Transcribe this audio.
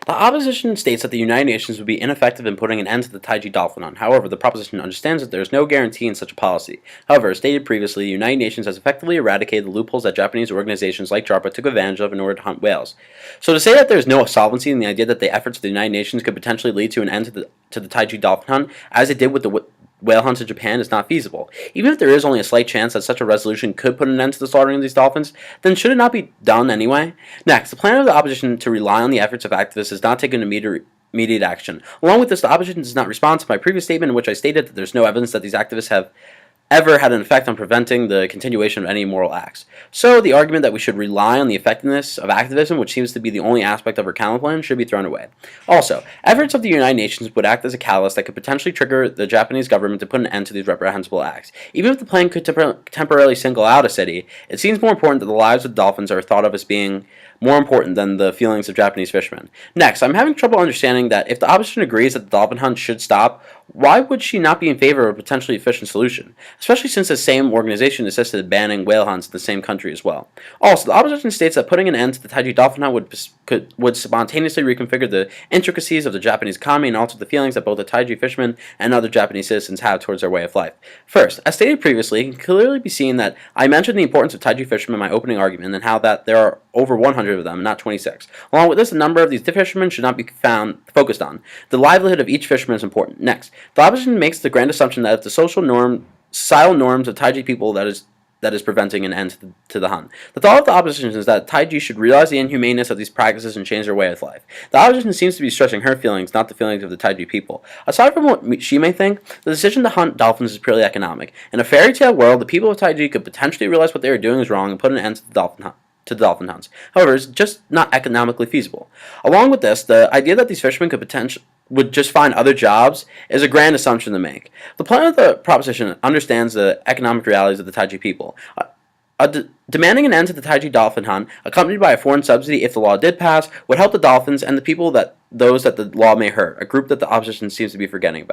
The opposition states that the United Nations would be ineffective in putting an end to the Taiji dolphin hunt. However, the proposition understands that there is no guarantee in such a policy. However, as stated previously, the United Nations has effectively eradicated the loopholes that Japanese organizations like JARPA took advantage of in order to hunt whales. So to say that there is no solvency in the idea that the efforts of the United Nations could potentially lead to an end to the Taiji dolphin hunt, as it did with the whale hunts in Japan, is not feasible. Even if there is only a slight chance that such a resolution could put an end to the slaughtering of these dolphins, then should it not be done anyway? Next, the plan of the opposition to rely on the efforts of activists is not taken immediate action. Along with this, the opposition does not respond to my previous statement in which I stated that there is no evidence that these activists have ever had an effect on preventing the continuation of any immoral acts. So the argument that we should rely on the effectiveness of activism, which seems to be the only aspect of our counter plan, should be thrown away. Also, efforts of the United Nations would act as a catalyst that could potentially trigger the Japanese government to put an end to these reprehensible acts. Even if the plan could temporarily single out a city, it seems more important that the lives of dolphins are thought of as being more important than the feelings of Japanese fishermen. Next, I'm having trouble understanding that if the opposition agrees that the dolphin hunt should stop, why would she not be in favor of a potentially efficient solution? Especially since the same organization insisted in banning whale hunts in the same country as well. Also, the opposition states that putting an end to the Taiji dolphin hunt would spontaneously reconfigure the intricacies of the Japanese economy and alter the feelings that both the Taiji fishermen and other Japanese citizens have towards their way of life. First, as stated previously, it can clearly be seen that I mentioned the importance of Taiji fishermen in my opening argument and how that there are over 100 of them, not 26. Along with this, the number of these fishermen should not be focused on. The livelihood of each fisherman is important. Next, the opposition makes the grand assumption that if the societal norms of Taiji people that is preventing an end to the hunt. The thought of the opposition is that Taiji should realize the inhumaneness of these practices and change their way of life. The opposition seems to be stressing her feelings, not the feelings of the Taiji people. Aside from what she may think, the decision to hunt dolphins is purely economic. In a fairy tale world, the people of Taiji could potentially realize what they are doing is wrong and put an end to the dolphin hunts. However, it's just not economically feasible. Along with this, the idea that these fishermen would just find other jobs is a grand assumption to make. The plan of the proposition understands the economic realities of the Taiji people. Demanding an end to the Taiji dolphin hunt, accompanied by a foreign subsidy if the law did pass, would help the dolphins and the people those that the law may hurt, a group that the opposition seems to be forgetting about.